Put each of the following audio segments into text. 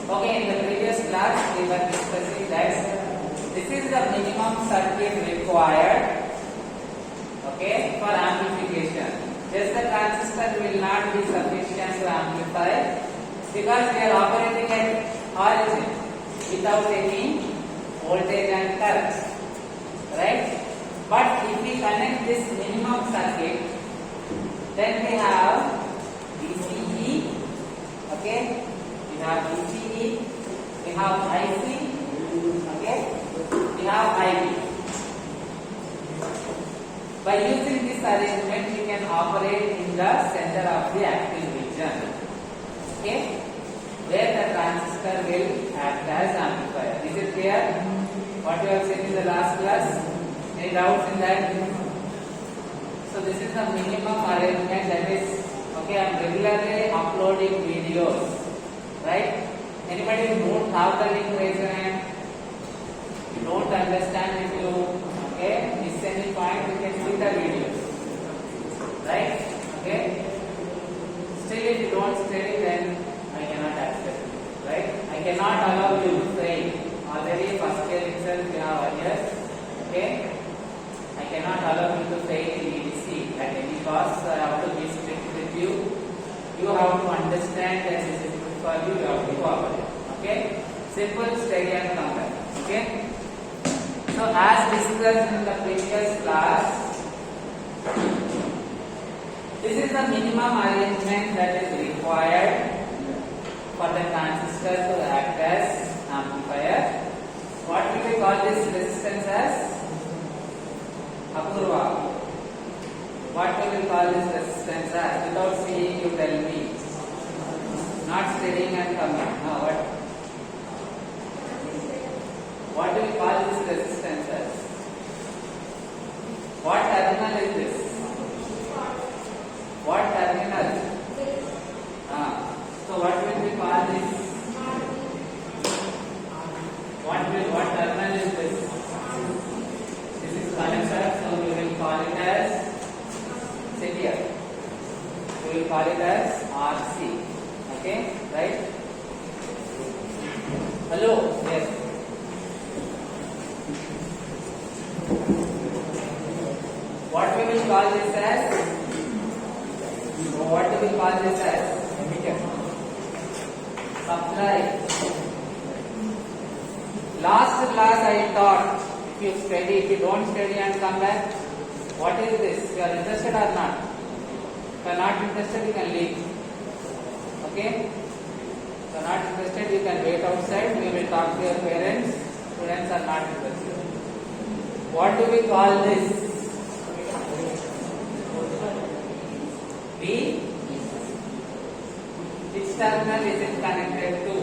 Okay, in the previous class we were discussing that this is the minimum circuit required, okay, for amplification. Just the transistor will not be sufficient to amplify because they are operating at origin without any voltage and current, right? But if we connect this minimum circuit, then we have DCE, okay? We have DCE, we have IC, okay? We have IB. By using this arrangement, we can operate in the center of the active region, okay? Where the transistor will act as amplifier. Is it clear? What you have seen in the last class? Any doubts in that? So this is the minimum arrangement, that is, okay, I am regularly uploading videos, right? Anybody who don't have the link, raise your hand. If you don't understand, if you miss any point, you can see the videos, right? Okay. Still, if you don't study, then I cannot accept it, right? I cannot allow you to fail. Already first year itself you have years, okay? I cannot allow you to fail in EDC at any cost. So I have to be strict with you. You have to understand that this is good for you. You have to cooperate. Okay? Simple, steady, and compact. Okay? So as discussed in the previous class, this is the minimum arrangement that is required for the transistor to act as amplifier. What do we call this resistance as? Apurva. What do we call this resistance as? Without seeing, you tell me. Not studying and coming. No, what do we call this resistance as? What terminal is this? What terminal? So what will we call this? What terminal is this? This is connector, so we will call it as, sit here. We will call it as RC. Okay, right? Hello, yes. What we will call this as? What do we call this as? Supply. Last class I taught, if you study, if you don't study and come back, what is this? You are interested or not? If you are not interested, you can leave. Okay? If you are not interested, you can wait outside. We will talk to your parents. Students are not interested. What do we call this? B. Which terminal is it connected to?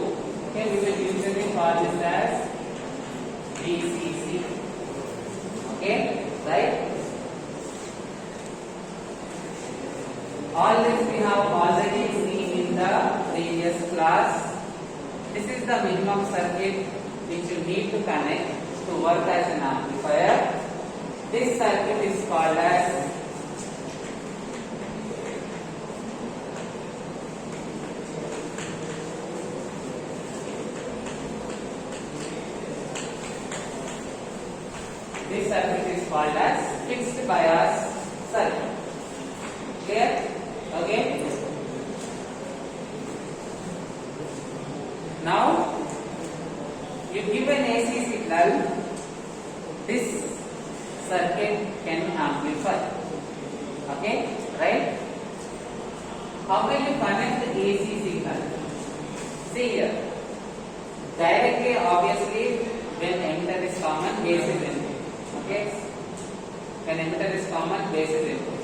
Okay, we will usually call this as VCC. Okay, right? All this we have already seen in the previous class. This is the minimum circuit which you need to connect to work as an amplifier. This circuit is called as fixed bias circuit. Clear? Okay? Now, you give an AC signal, this circuit can amplify. Okay? Right? How will you connect the AC signal? See here. Directly, obviously, when emitter is common, base is input. Okay? When emitter is common, base is input.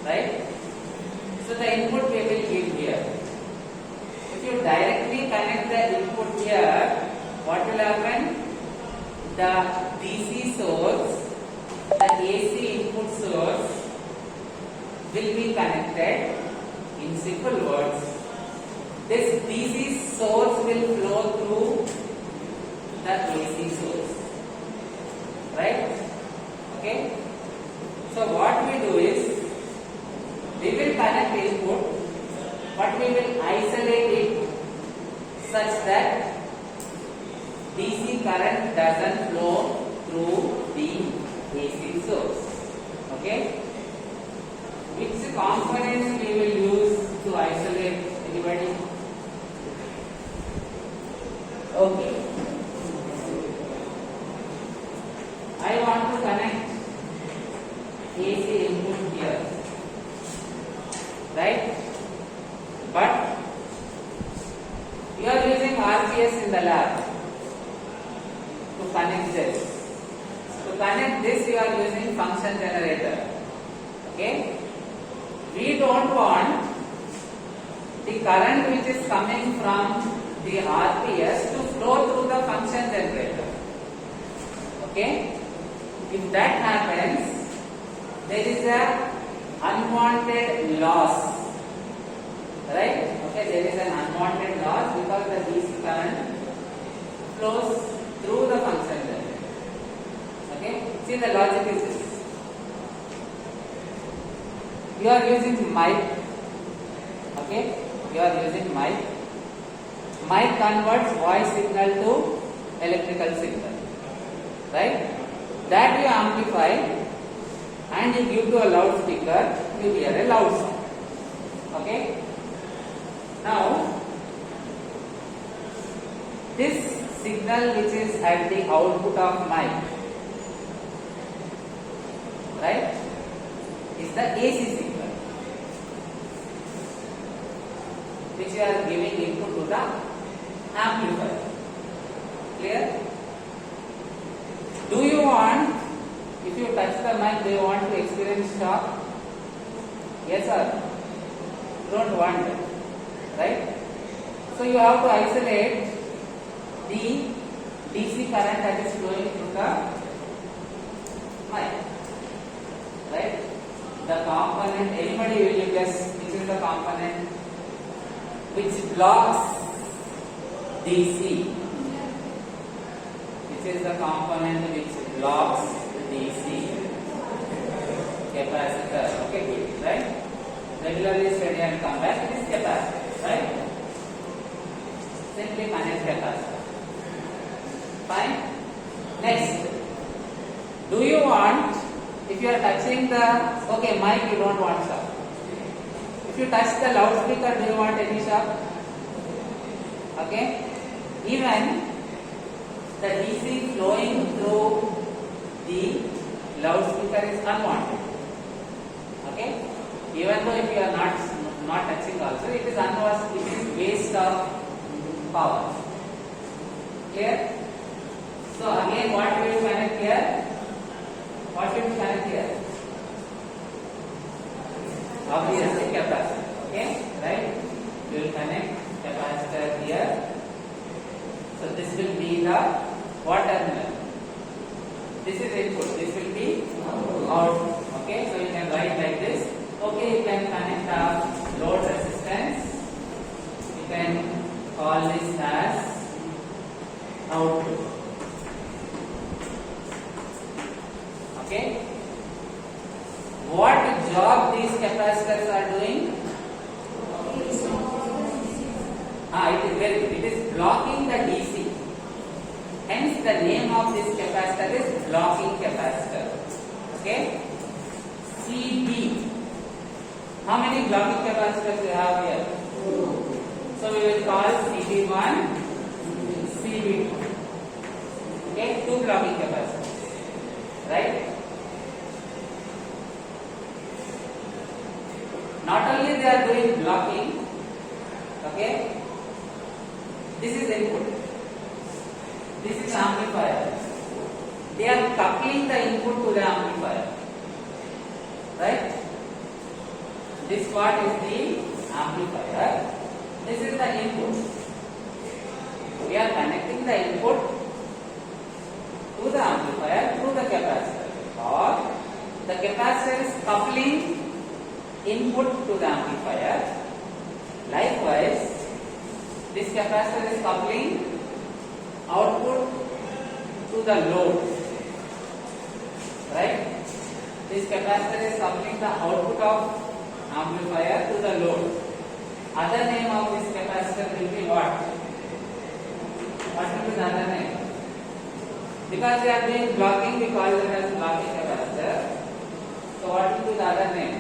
Right? So the input we will give here. If you directly connect the input here, what will happen? The DC source, the AC input source will be connected. In simple words, this DC source will flow through the AC source. Right? Okay? So what we do is, we will connect input, but we will isolate it such that DC current doesn't flow through the AC source. Okay? Which components we will use to isolate? Anybody? Okay. I want to connect AC input here, right? But you are using RPS in the lab to connect this. To connect this, you are using function generator. Okay? We don't want the current which is coming from the RPS to flow through the function generator. Okay? If that happens, there is a unwanted loss. Right? Okay, there is an unwanted loss because the DC current flows through the function generator. Okay? See, the logic is this. You are using mic. Okay? You are using mic. Mic converts voice signal to electrical signal. Right? That you amplify and you give to a loudspeaker, you hear a loud sound. Okay? Now, this signal which is at the output of mic, right, is the AC signal which you are giving input to the amplifier. Clear? Do you want, if you touch the mic, do you want to experience shock? Yes or no? Don't want it, right? So you have to isolate the DC current that is flowing through the mic, right? The component, anybody will you guess which is the component which blocks DC? Which is the component which blocks DC? Capacitor. Okay, good, right? Regularly study and come back. It is capacitor, right? Simply connect capacitor. Fine. Next, do you want, if you are touching the, okay, mic you don't want shock. If you touch the loudspeaker, do you want any shock? Okay. Even the DC flowing through the loudspeaker is unwanted. Okay? Even though if you are not touching also, it is unwanted, it is waste of power. Clear? So again, what will you connect here? What should you connect here? Obviously capacitor. Okay? Right? You will connect capacitor here. So this will be the what terminal? This is input. This will be output. Okay, so you can write like this. Okay, you can connect a load resistance. You can call this as output. Okay. What job these capacitors are doing? It is very good. It is blocking the DC. Hence, the name of this capacitor is blocking capacitor. Okay? CB. How many blocking capacitors we have here? So we will call CB1, CB2. Okay? Two blocking capacitors. Right? Not only they are doing blocking. Okay? This is input. This is amplifier. They are coupling the input to the amplifier. Right? This part is the amplifier. This is the input. We are connecting the input to the amplifier through the capacitor. Or the capacitor is coupling input to the amplifier. Likewise, this capacitor is coupling output to the load. Right? This capacitor is coupling the output of amplifier to the load. Other name of this capacitor will be what? What will be the other name? Because they are doing blocking, we call them as blocking capacitor. So what will be the other name?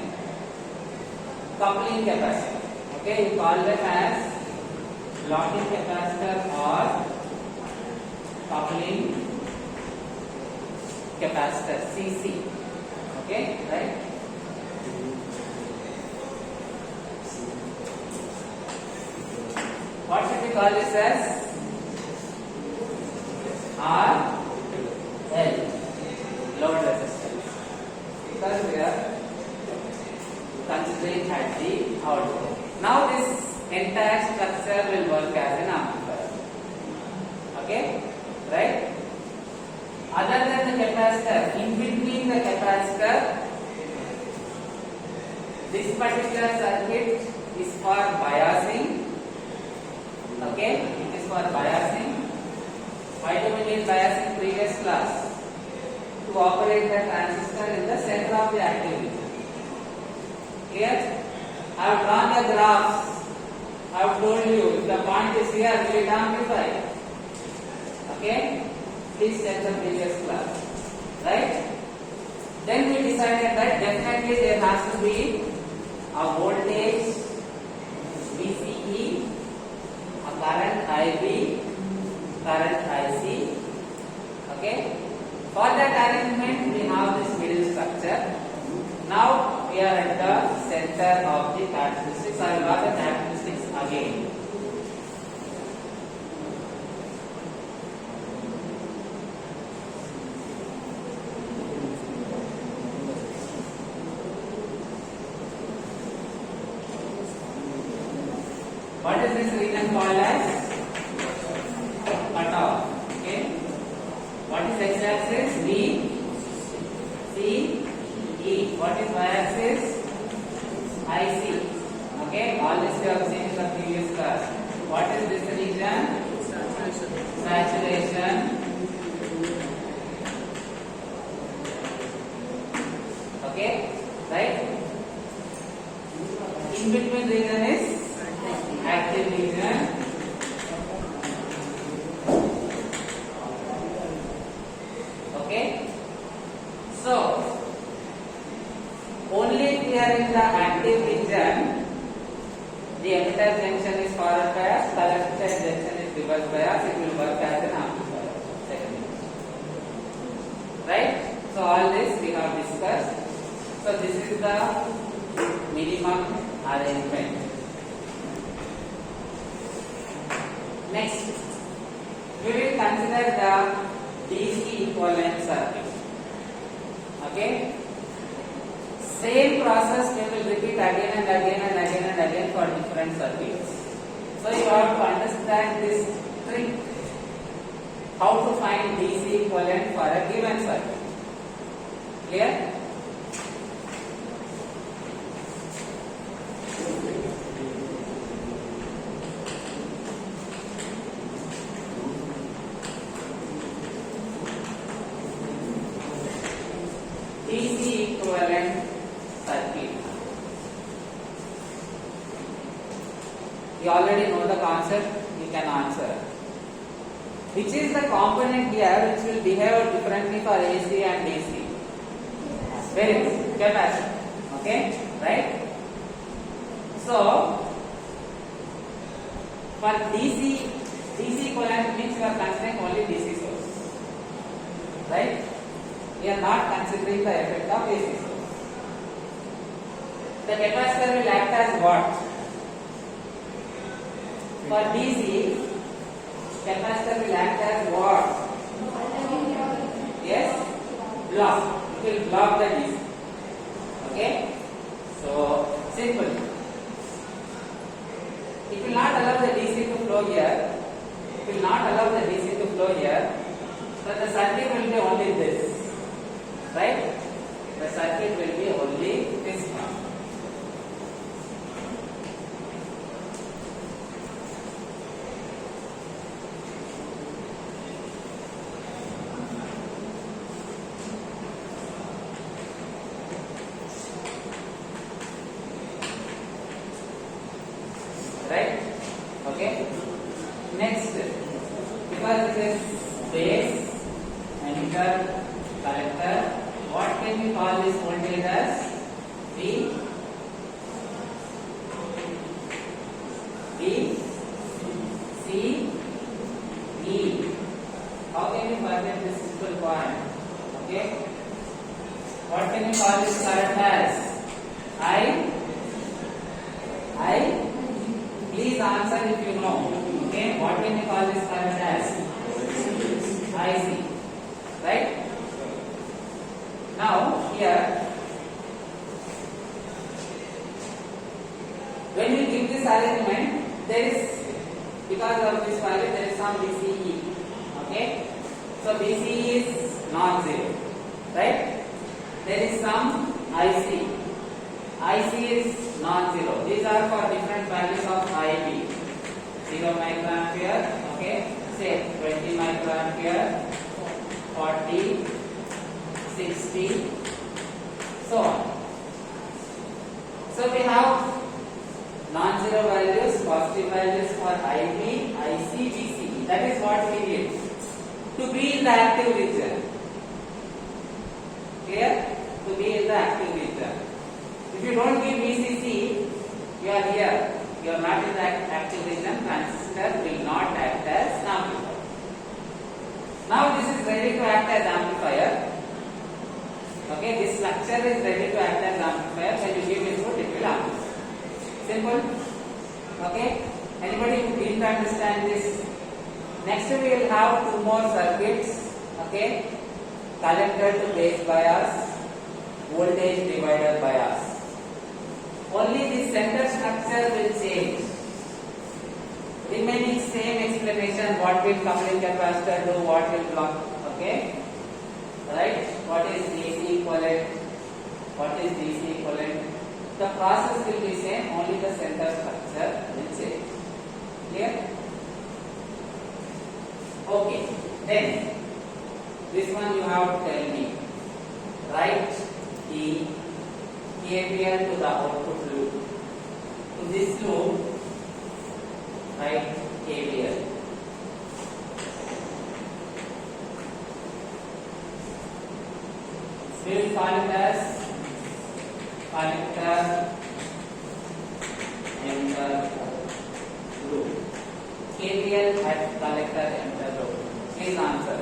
Coupling capacitor. Okay, you call them as blocking capacitor or coupling capacitor, CC. Okay, right? What should we call this as? R L, load resistance, because we are considering at the output. Now this entire structure will work as an amplifier. Okay, right? Other than the capacitor, in between the capacitor, this particular circuit is for biasing. Okay, it is for biasing. Why do we need biasing? Previous class, to operate the transistor in the center of the active region. Clear? I have drawn the graphs. I have told you if the point is here, will it amplify? Okay? Please check the previous class. Right? Then we decided that definitely there has to be a voltage VCE, a current IB, current IC. Okay? For that arrangement, we have this middle structure. Now we are at the center of the characteristics. I will draw the characteristics again. What is this region called as? Cutoff. Okay. What is x-axis? V, C, E. What is y-axis? IC. Okay. All this we have seen in the previous class. What is this region? Saturation. Okay. Right. In between region is active region. Okay, so only if we are in the active region, the emitter junction is forward bias, collector junction is reverse bias, it will work as an amplifier. Right? So all this we have discussed. So this is the minimum arrangement. Next, we will consider the DC equivalent circuit. Okay? Same process we will repeat again and again and again and again for different circuits. So you have to understand this trick, how to find DC equivalent for a given circuit. Clear? DC equivalent circuit. You already know the concept, you can answer. Which is the component here which will behave differently for AC and DC? Very good, capacitor. Okay, right? So, for DC equivalent means you are considering only DC source. Right? We are not considering the effect of AC source. The capacitor will act as what? For DC, capacitor will act as what? Yes? Block. It will block the DC. Okay? So, simple. It will not allow the DC to flow here. It will not allow the DC to flow here. So, the circuit will be only this. Right? The circuit will be only this one. Right? Okay. Next, First this is base, emitter, collector. What can we call this voltage as? B, B, C, E. How can we forget this simple point? Okay. What can we call this current as? I. Please answer if you know. Okay. What can we call this current as? IC. Right? Now here, when we give this arrangement, there is, because of this value, there is some BCE. Okay? So BCE is non-zero. Right? There is some IC. IC is non-zero. These are for different values of IB. 0 microampere, okay, say 20 microampere, 40, 60, so on. So we have non-zero values, positive values for IB, IC, BCE. That is what we need to be in the active region. Clear? To be in the active region. If you don't give VCC, you are here. You are not in the active region. Transistor will not act as amplifier. Now this is ready to act as amplifier. Okay, this structure is ready to act as amplifier. When you give input, it will amplify. Simple. Okay. Anybody who didn't understand this? Next we will have two more circuits. Okay. Collector to base bias, voltage divider bias. Only the center structure will change. Remaining same explanation. What will coupling capacitor do? What will block? Okay. Right? What is DC equivalent? What is DC equivalent? The process will be same. Only the center structure will change. Clear? Okay. Then this one you have to tell me. Write the KVL to the output loop. To this loop, write KVL. We will call it as collector enter loop. KVL at collector enter loop. Please answer.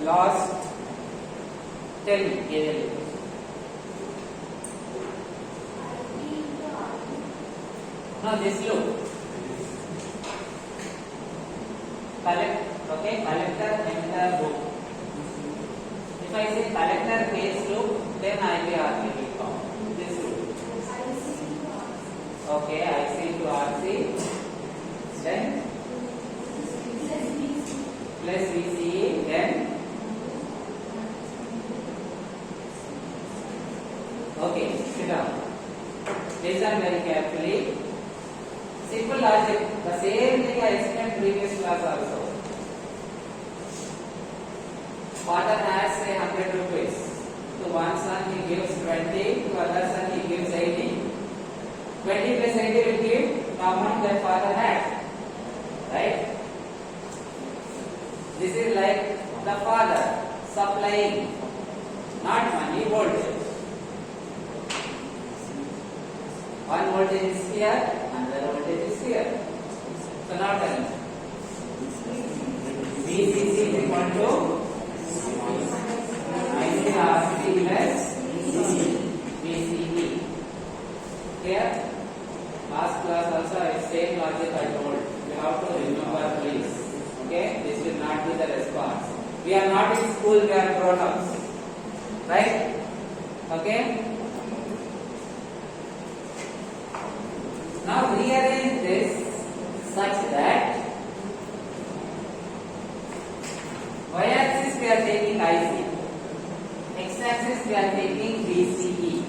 Lost. Tell me KVL. No, this loop. Okay, collector enter loop. If I say collector base loop, then IBR will come. This loop. Okay, IC to RC. Then plus VCE. Then okay, sit down. Listen very carefully. Simple logic. The same thing I explained previous class also. Father has say 100 rupees. To one son he gives 20, to other son he gives 80. 20 plus 80 will give the amount that father had. Right? This is like the father supplying not money, voltage. One voltage is here, another voltage is here. So now tell me. VCC is equal to ICRC plus VCE. Here, last class also same logic I told. You have to remember please. Okay, this will not be the response. We are not in school, we are grown-ups. Right? Okay? Now rearrange this such that y-axis we are taking IC, x-axis we are taking VCE.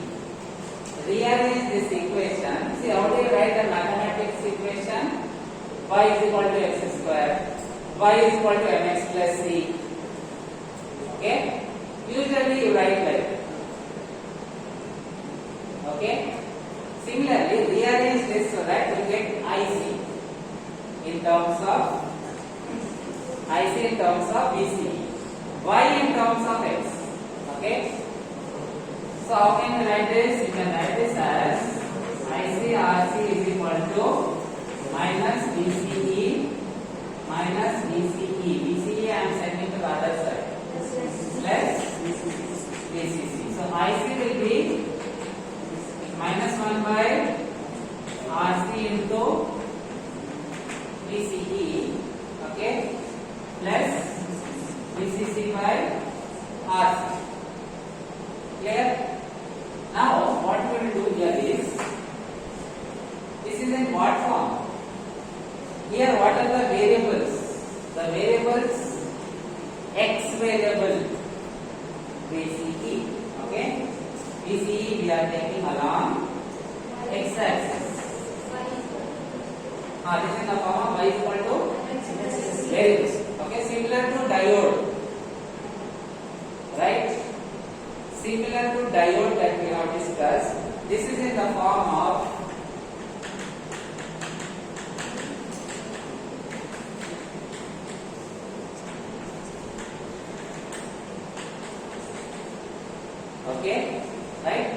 Rearrange this equation. See how do you write the mathematics equation? Y is equal to x square, y is equal to mx plus c. Okay? Usually you write like that. Okay? Similarly, rearrange this so that you get IC. in terms of IC in terms of BCE, Y in terms of X. Okay. So how can you write this? You can write this as IC RC is equal to minus BCE minus BCE. BCE I am sending to the other side. Plus BCC. So IC will be minus 1 by RC into BCE, okay, plus BCC by RC. Clear? Now what we will do here is, this is in what form? Here what are the variables? The variables X variable BCE, okay. BCE we are taking along X axis. This is the form of Y is equal to variables. Okay, similar to diode, right? Similar to diode that we have discussed. This is in the form of okay, right?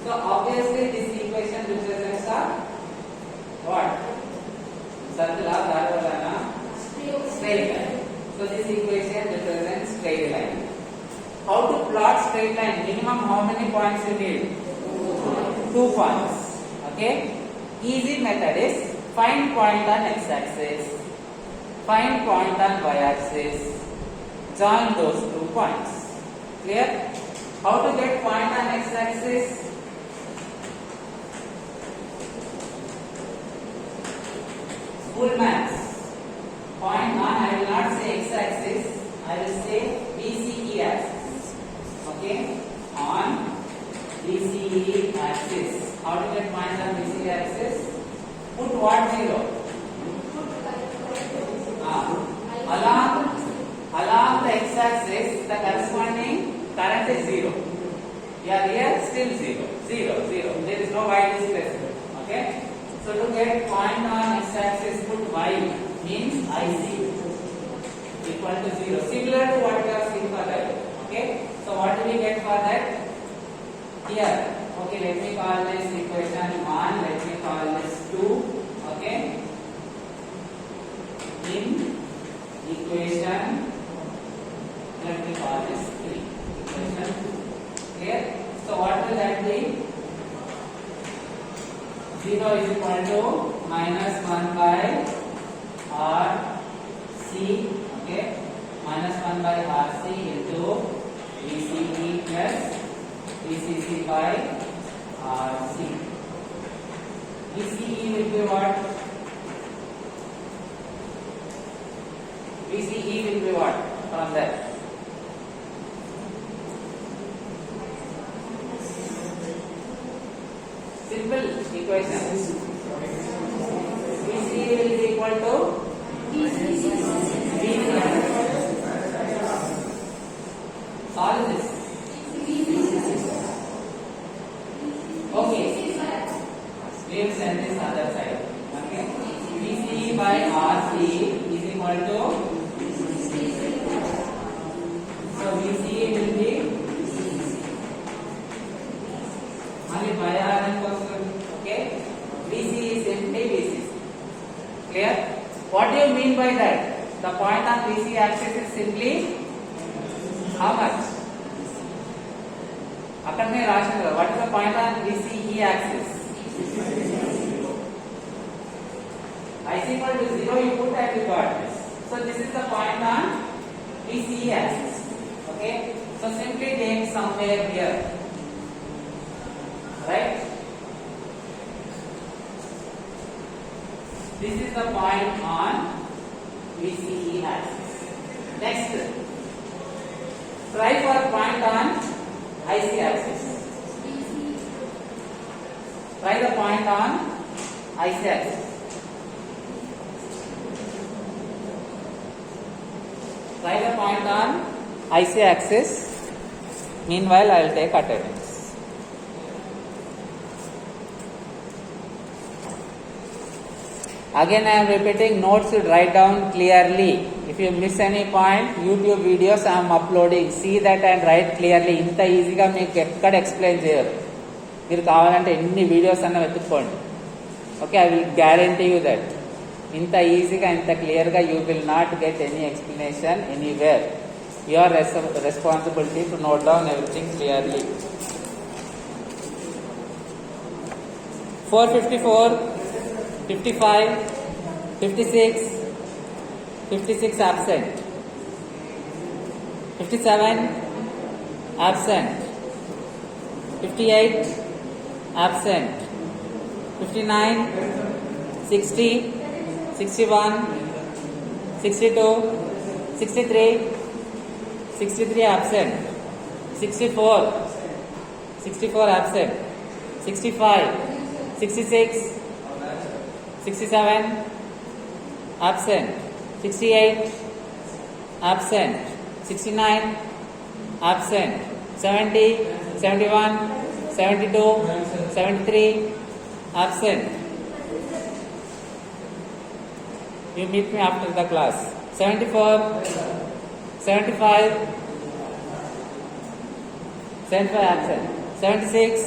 So obviously this equation represents a what? Circle of Darwin straight line. So this equation represents straight line. How to plot straight line? Minimum how many points you need? 2 points. Okay. Easy method is find point on x-axis, find point on y-axis, join those 2 points. Clear? How to get point on x-axis? School maths. Point on, I will not say x-axis, I will say BCE axis. Okay? On BCE axis. How to get point on BCE axis? Put what zero? Along the x-axis, the corresponding current is 0. Yeah, here still 0. 0, 0. There is no y displacement. Okay? So to get point on x-axis, put y means IC equal to 0. Similar to what we have seen for that. Okay? So what do we get for that? Here. Okay, let me call this equation 1. Let me call this 2. Okay? In equation, let me call this 3. Equation 2. Clear? So what will that be? 0 is equal to minus 1 by RC, okay, minus 1 by RC into BCE plus BCC by RC. BCE will be what? BCE will be what from there? Simple equation. BCE will be equal to solve this. Okay. We will send this other side. Okay. BCE by RC is equal to. So BCE will be only by R and question. Okay. BCE is simply BCC. Clear? What do you mean by that? The point on BC axis is simply how much? What is the point on BCE axis? I is equal to 0, you put and you got this. So this is the point on BCE axis. Okay? So simply take somewhere here. Right? This is the point on BCE axis. Next, try for point on IC axis. Try the point on IC axis. Try the point on IC axis. Meanwhile, I will take attendance. Again I am repeating, notes should write down clearly. If you miss any point, YouTube videos I am uploading. See that and write clearly. ఇంత ఈజీగా మీకు ఎక్కడ explain చేయరు. మీరు కావాలంటే ఎన్ని videos అన్న వెతుక్కోండి. Okay, I will guarantee you that ఇంత ఈజీగా ఇంత క్లియర్గా you will not get any explanation anywhere. Your responsibility to note down everything clearly. 454, 55, 56, 56 absent, 57 absent, 58 absent, 59, 60, 61, 62, 63, 63 absent, 64, 64 absent, 65, 66, 67 absent, 68 absent, 69 absent, 70, 71, 72, 73 absent. You meet me after the class. 74, 75, 75 absent, 76,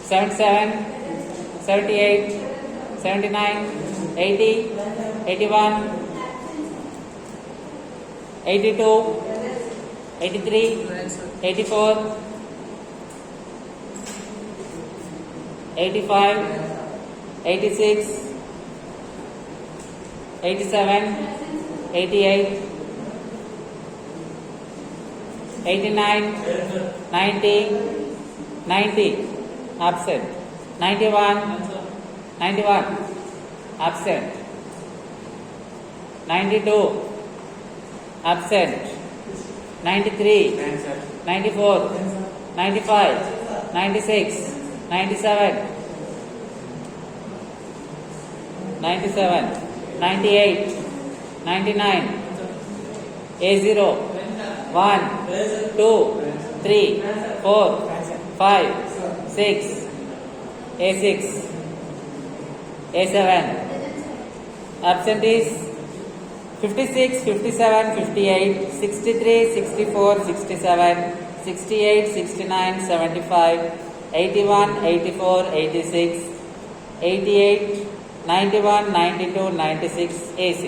77, 78, 79, 80, 81, 82, 83, 84, 85, 86, 87, 88, 89, 90, 90 absent, 91, 91 absent, 92 absent, 93, 94, 95, 96, 97, 97, 98, 99, A0, 1, 2, 3, 4, 5, 6, A6, A7, absentees 56, 57, 58, 63, 64, 67, 68, 69, 75, 81, 84, 86, 88, 91, 92, 96, A6.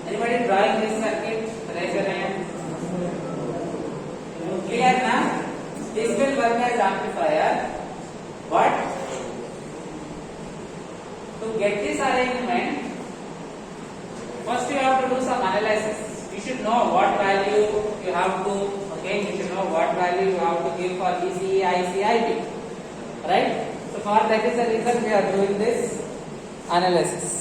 Anybody drawing this circuit? Raise your hand. Clear na? This will work as amplifier. But to get this arrangement, first you have to do some analysis. You should know what value you have to. Again, you should know what value you have to give for ECE, IC, IB. Right? So for that is the reason we are doing this analysis.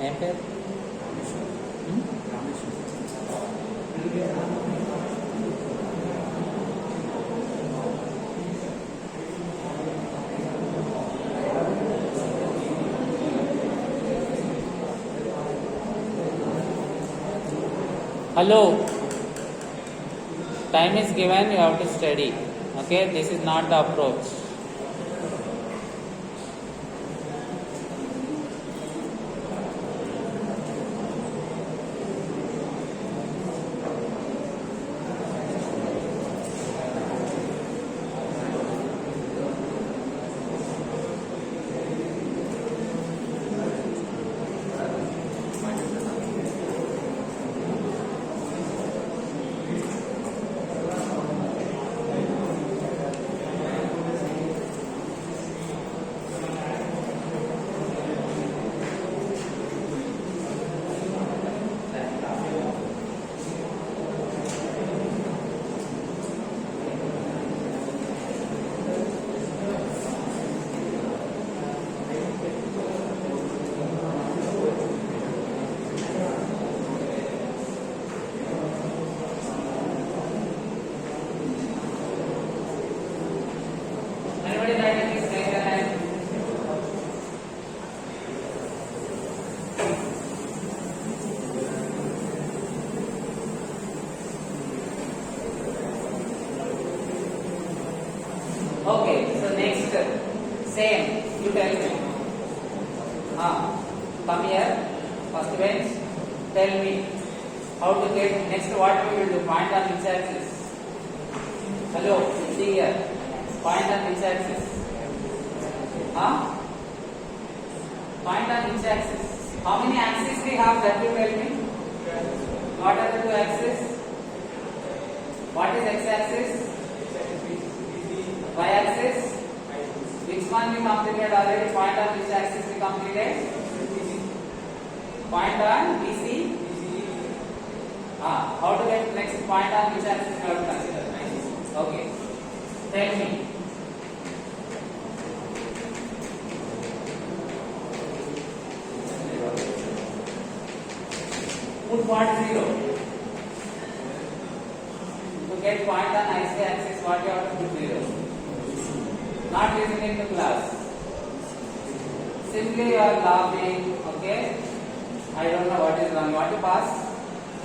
ఏం పేరు? Hello. Time is given, you have to study. Okay, this is not the approach. Anybody write this? Raise your hand. Okay, so next, same, you tell me. Come here, first bench, tell me how to get, next what we will do, point on which axis? Hello, see here, point on which axis? Point on which axis? How many axes we have, that will tell me? What are the two axes? What is x-axis? Y-axis? Which one we completed already? Point on which axis we completed? Point on BC? How to get next point on which axis we have to consider? Okay. Tell me. Put point 0. To get point on IC axis, what you have to put 0. Not listening to class. Simply you are laughing, okay? I don't know what is wrong. You want to pass?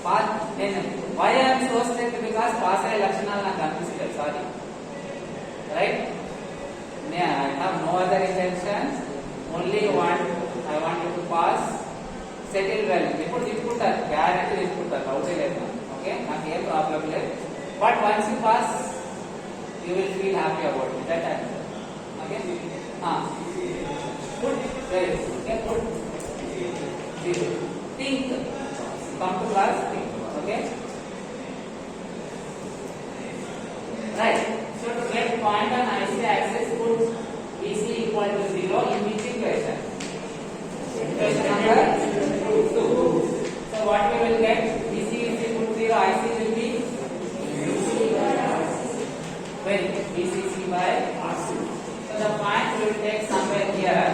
Pass. Then why I am so strict? Because pass ay lakshana na consider. Sorry. Right? I have no other intentions. Only I want you to pass. Settle well. Before disputar, guarantee disputar. Okay? Not a problem. But once you pass, you will feel happy about it. That time. Okay? Put raise. Okay? Put 0. Think. Come to class. Think. Okay? Right. So to get point on IC axis, put BC equal to 0 in which equation? Equation number 2. So what we will get? BC if we put 0, IC will be very good. BCC by RC. So the point we will take somewhere here.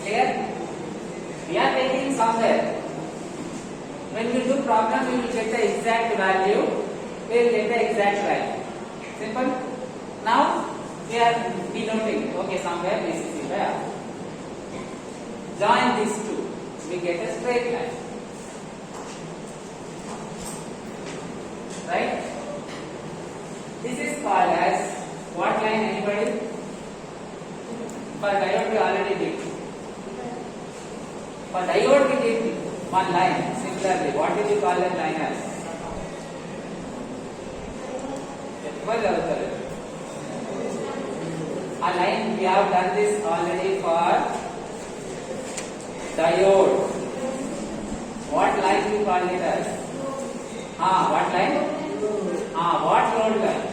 Clear? We are taking somewhere. When we do problem, we will get the exact value. We will get the exact value. Simple. Now we are denoting. Okay, somewhere BCC by R. Join these two. We get a straight line. Right? This is called as what line? Anybody? For diode we already did. For diode we did one line. Similarly, what did you call that line as? A line, we have done this already for diode. What line you call it as? What line? What load line?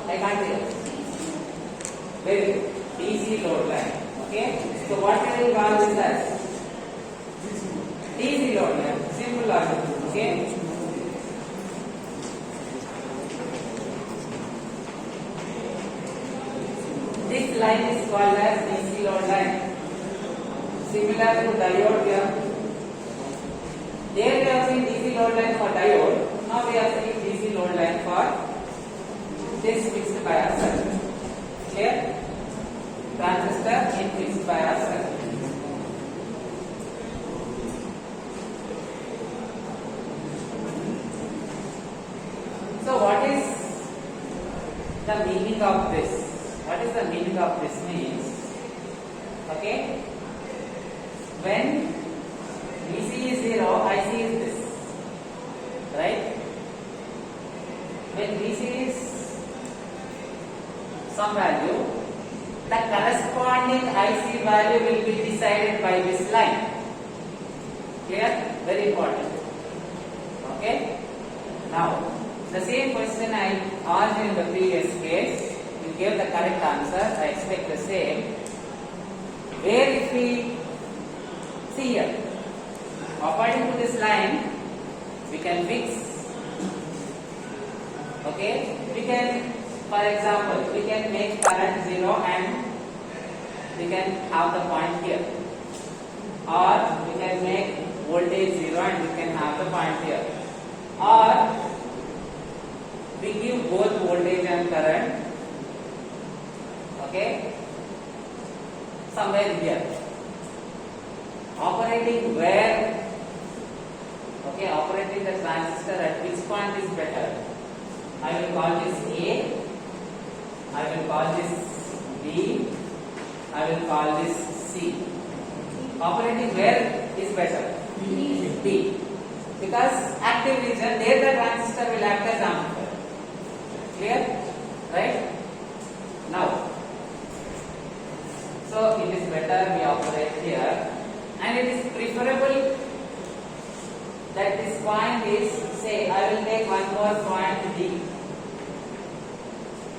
I can't hear. Very good. DC load line. Okay. So what can we call this as? DC load line. Simple logic. Okay. This line is called as DC load line. Similar to diode here. There we have seen DC load line for diode. Now we are seeing DC load line for this fixed bias circuit. Clear? Transistor in fixed bias circuit. the meaning of this. What is the meaning of this means? Okay, when VC is 0, IC is this, right? When VC is some value, the corresponding IC value will be decided by this line. Clear? Very important. Okay. Now, the same question I asked in the previous case. You gave the correct answer. I expect the same. Where if we see here, according to this line, we can fix. Okay. We can, for example, we can make current 0 and we can have the point here. Or we can make voltage 0 and we can have the point here. Or we give both voltage and current, okay, somewhere here. Operating where, okay, operating the transistor at which point is better? I will call this A, I will call this B, I will call this C. Operating where is better? B. Because active region, there the transistor will act as amplifier. Clear? Right? Now, so it is better we operate here, and it is preferable that this point is, say, I will take one more point D.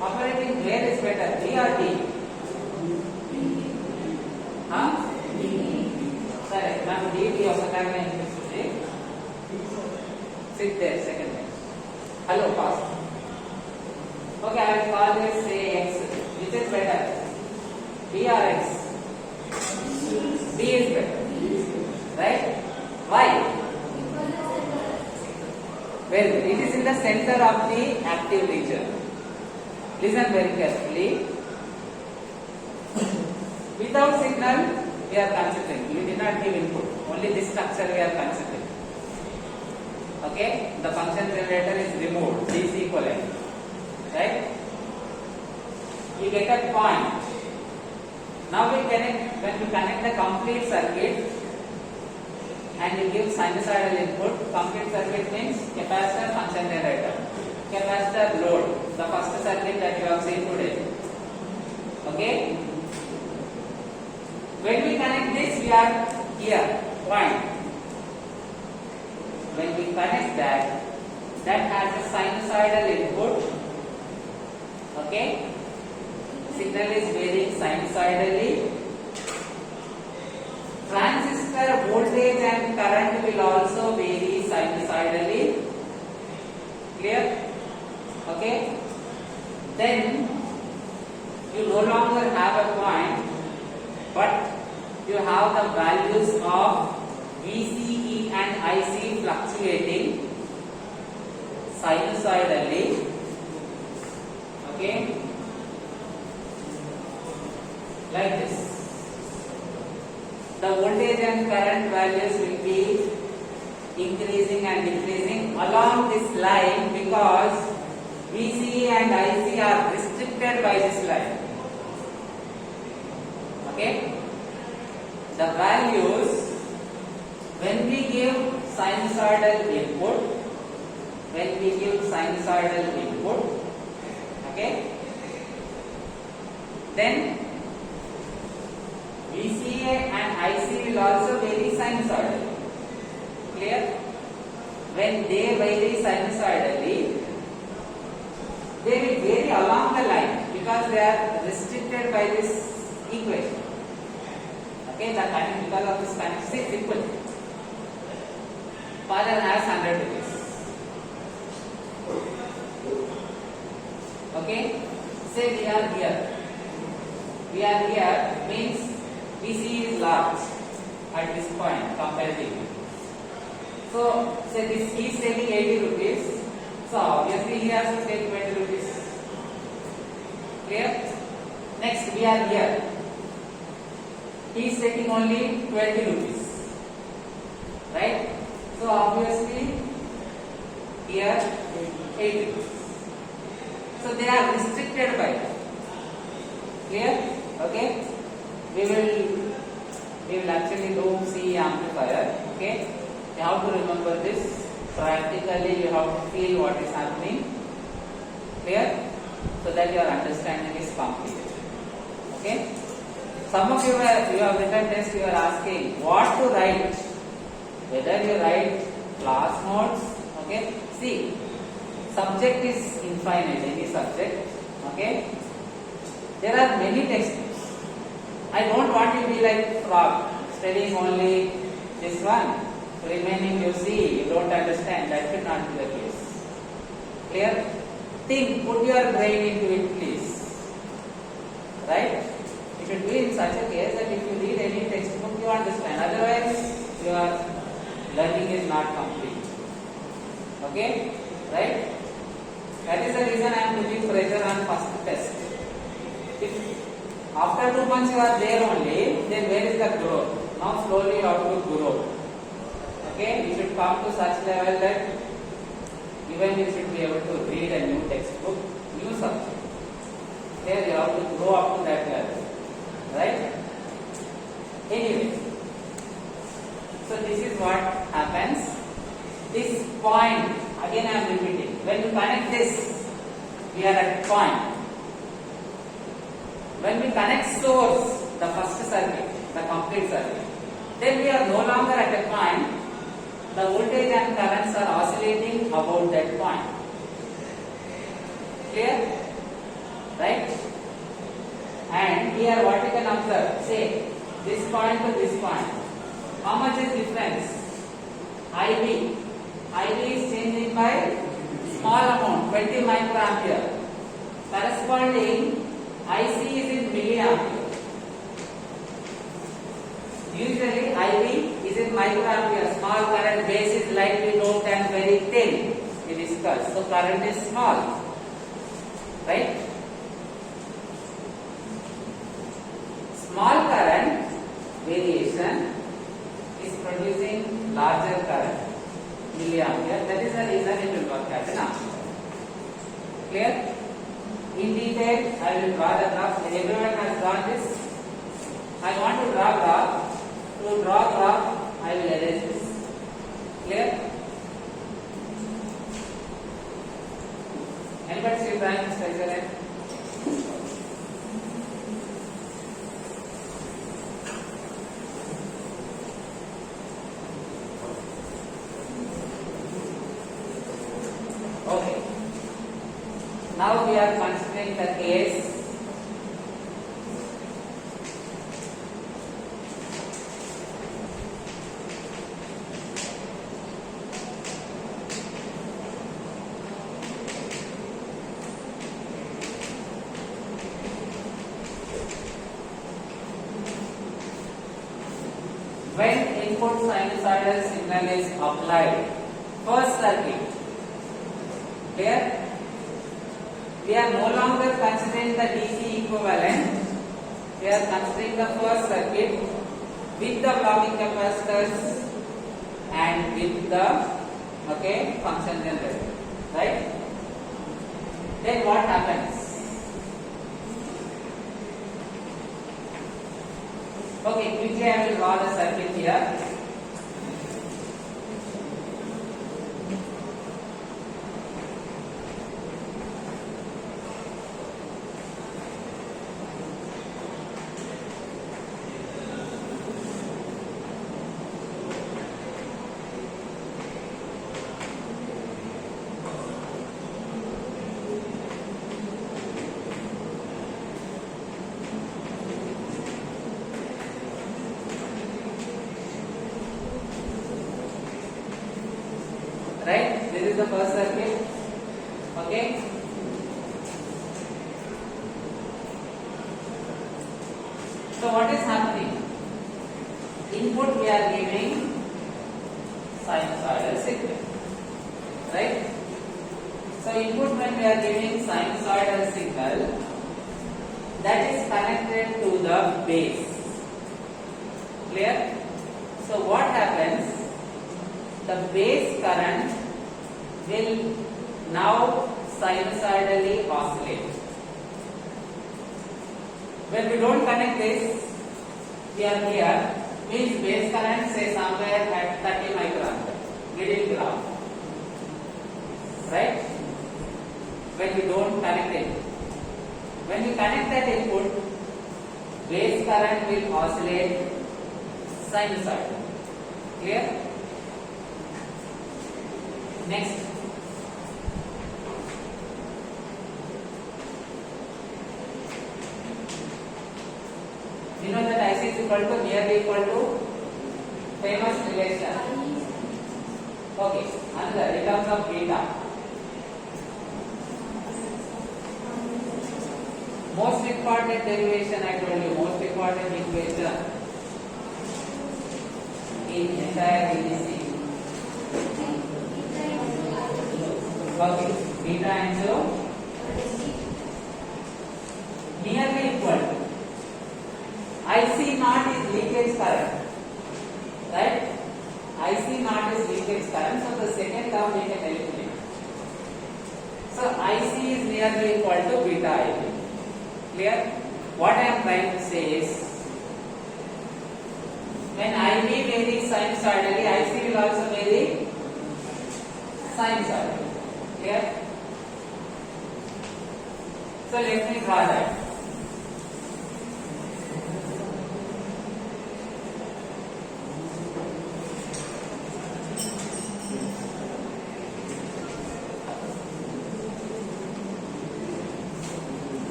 Operating where is better, B or D? Huh? Sorry, now D also can sit there, second time. Hello, pass. Okay, I will call this say X. Which is better? B or X? B is better. Right? Why? Well, it is in the center of the active region. Listen very carefully. Without signal, we are considering. You did not give input. Only this structure we are considering. Okay, the function generator is removed, DC equivalent, right? You get a point. Now we connect, when we connect the complete circuit and you give sinusoidal input, complete circuit means capacitor, function generator, capacitor, load, the first circuit that you have seen today. Okay? When we connect this, we are here, point. When we connect that, that has a sinusoidal input. Okay? Signal is varying sinusoidally. Transistor voltage and current will also vary sinusoidally. Clear? Okay? Then you no longer have a point, but you have the values of VCE and IC fluctuating sinusoidally. Okay, like this. The voltage and current values will be increasing and decreasing along this line because VCE and IC are restricted by this line. Okay, the values when we give sinusoidal input, okay, then VCA and IC will also vary sinusoidally. Clear? When they vary sinusoidally, they will vary along the line because they are restricted by this equation. Okay, the current because of this current is equal. Father has 100 rupees. Okay, say we are here. We are here means VC is large at this point comparatively. So say this he is taking 80 rupees. So obviously he has to take 20 rupees. Clear? Next we are here. He is taking only 20 rupees. Right? So obviously here 8 rupees. So So they are restricted by that. Clear? Okay. We will actually do C amplifier. Okay. You have to remember this. Practically, you have to feel what is happening. Clear? So that your understanding is complete. Okay. Some of you have written test. You are asking what to write. Whether you write class notes. Okay. See, subject is infinite. Any subject. Okay. There are many textbooks. I don't want you to be like frog, studying only this one. Remaining you see, you don't understand. That should not be the case. Clear? Think, put your brain into it, please. Right? You should be in such a case that if you read any textbook, you understand. Otherwise, your learning is not complete. Okay? Right? That is the reason I am putting pressure on first test. If after 2 months you are there only, then where is the growth? Now slowly you have to grow. Okay, you should come to such level that even you should be able to read a new textbook, new subject. There you have to grow up to that level. Right? Anyway, so this is what happens. This point, again I am repeating. When you connect this, we are at point. When we connect source, the first circuit, the complete circuit, then we are no longer at a point. The voltage and currents are oscillating about that point. Clear? Right? And here what you can observe, say this point to this point. How much is difference? IB. IB is changing by small amount, 20 microampere. Corresponding IC is in milliampere. Usually IB is in microampere. Small current, base is lightly doped and very thin. We discussed. So current is small. Right? Small current variation is producing larger current, milliampere. That is the reason it will work as an amplifier. Clear? In detail, I will draw the graph. Everyone has drawn this. I want to draw graph. To draw graph, I will erase this. Clear? Anybody still trying to study it? Okay. Now we are considering the case when input sinusoidal signal is applied. First circuit. Clear? We are no longer considering the DC equivalent. We are considering the first circuit with the blocking capacitors and with the function generator. Right? Then what happens? Okay, quickly I will draw the circuit here. Right? This is the first circuit. Okay? So what is happening? Input we are giving sinusoidal signal. Right? So input when we are giving sinusoidal signal, that is connected to the base. Clear? So what happens? The base current will now sinusoidally oscillate. When we don't connect this, here means base current say somewhere at 30 microampere, middle graph, right? When we don't connect it, when we connect that input, base current will oscillate sinusoidally. Clear? Next. You know that IC is equal to nearly equal to famous relation. Okay, another in terms of beta. Most important derivation I told you, most important equation in entire EDC. Okay, beta into nearly equal to IC naught is leakage current, right? IC naught is leakage current, so the second term we can eliminate. So IC is nearly equal to beta IB. Clear? What I am trying to say is, when IB varies sinusoidally, IC will also vary sinusoidally. Clear? So let me draw that.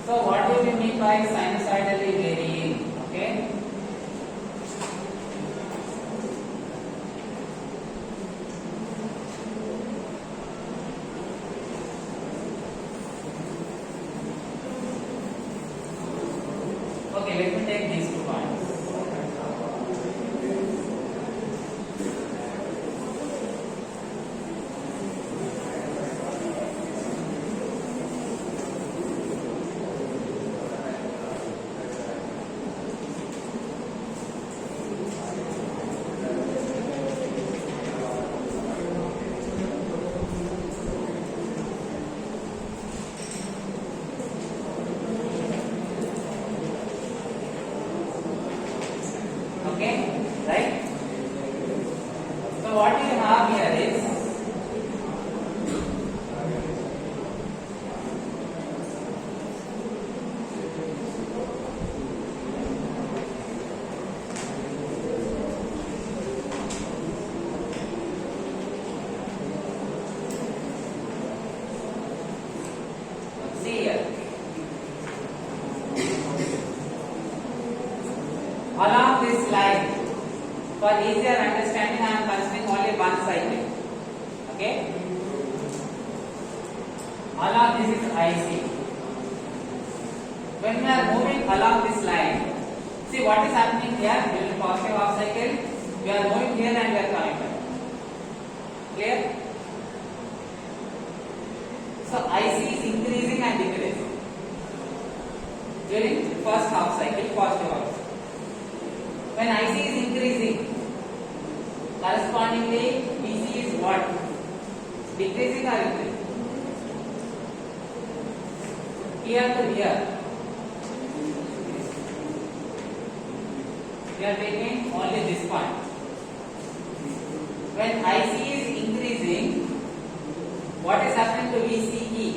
So what do we mean by sinusoidally varying? Okay. Okay, let me take these 2 points. Okay, right? So what you have here is see here. Along this line, for easier understanding, I am considering only one cycle. Okay? Along this is IC. When we are moving along this line, see what is happening here during positive half cycle. We are moving here and we are coming back. Clear? So IC is increasing and decreasing during first half cycle, positive half cycle. When IC is increasing, correspondingly BC is what? Decreasing or increasing? Here to here. We are taking only this point. When IC is increasing, what is happening to VCE?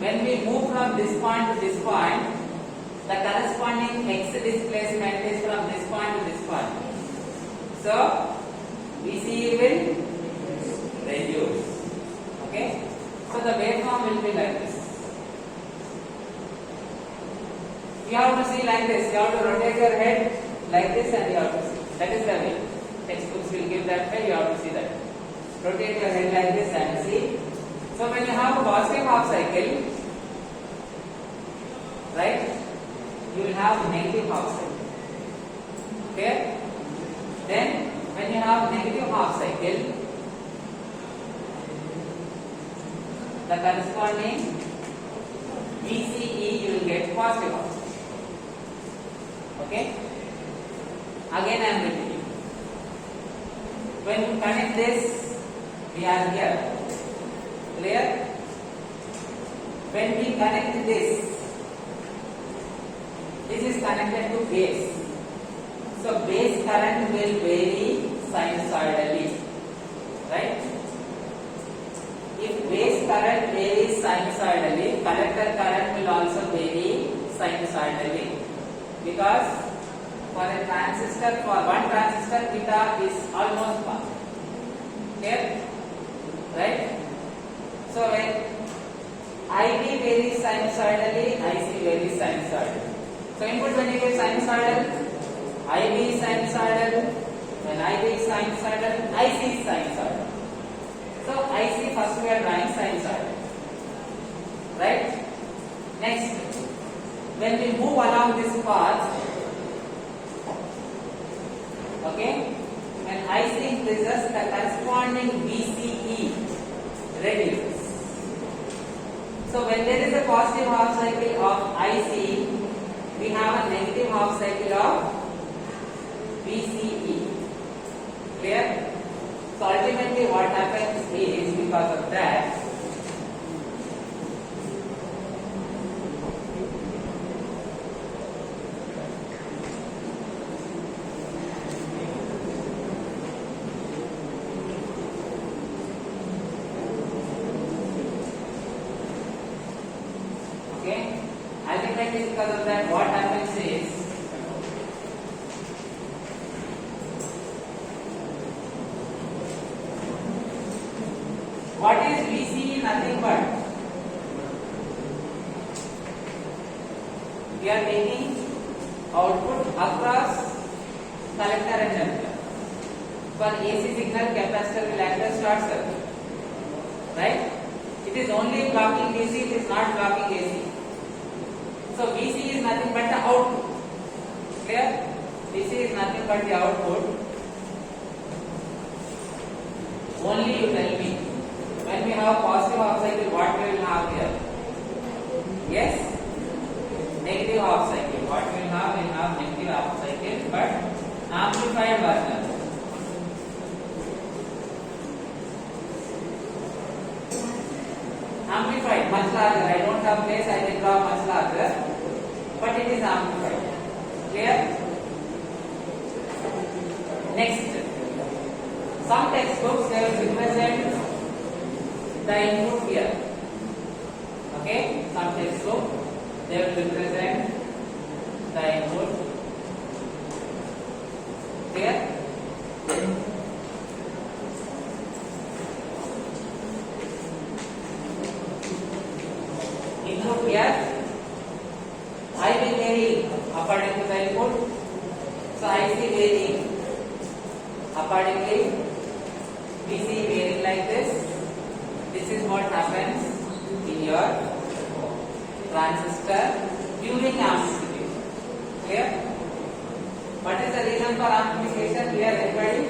When we move from this point to this point, the corresponding X displacement is from this point to this point. So, VCE will reduce. Okay? So, the waveform will be like this. You have to see like this. You have to rotate your head like this and you have to see. That is the way. Textbooks will give that way. You have to see that. Rotate your head like this and see. So, when you have a positive half cycle, right? You will have negative half cycle. Okay? Then, when you have negative half cycle, the corresponding VCE you will get positive half cycle. Okay? Again I am repeating. When you connect this, we are here. Clear? When we connect this is connected to base. So base current will vary sinusoidally, right? If base current varies sinusoidally, collector current will also vary sinusoidally, because for a transistor, for one transistor, theta is almost 1. Clear? Right? So when IB varies sinusoidally, IC varies sinusoidally. So input when you get sinusoidal, IB is sinusoidal. When IB is sinusoidal, IC is sinusoidal. So IC first we are drawing sinusoidal. Right? Next, when we move along this path, okay, when IC increases, the corresponding VCE reduces. So when there is a positive half cycle of IC, we have a negative half cycle of VCE. Clear? So ultimately what happens is, because of that, okay, ultimately because of that, what happens is, what is VCE? Nothing but we are taking output across collector and junction. For AC signal, capacitor will act as short circuit, right? It is only blocking DC, it is not blocking AC. So VC is nothing but the output. Clear? VC is nothing but the output. Only you tell me, when we have positive half cycle, what we will have here? Yes? Negative half cycle. What we will have? We will have negative half cycle, but amplified version. Amplified, much larger. I don't have place, I will draw much larger, but it is amplified. Clear? Next, some textbooks they will represent the input here. Okay, some textbook they will represent the input. Clear? Input here, I will vary according to the input. So IC varying accordingly, VC varying like this. This is what happens in your transistor during amplification. Clear? What is the reason for amplification? Clear, everybody?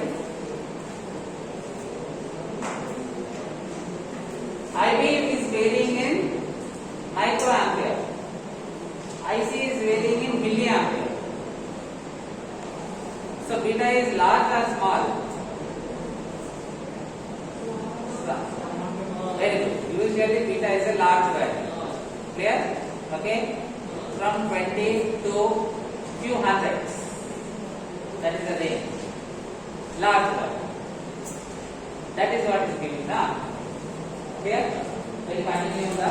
IB is varying in microampere. IC is varying in milliampere. So beta is large or small? Very good. Usually beta is a large value. Clear? Okay? From 20 to few hundreds. That is the range. Large value. That is what is given now. Clear? We will continue the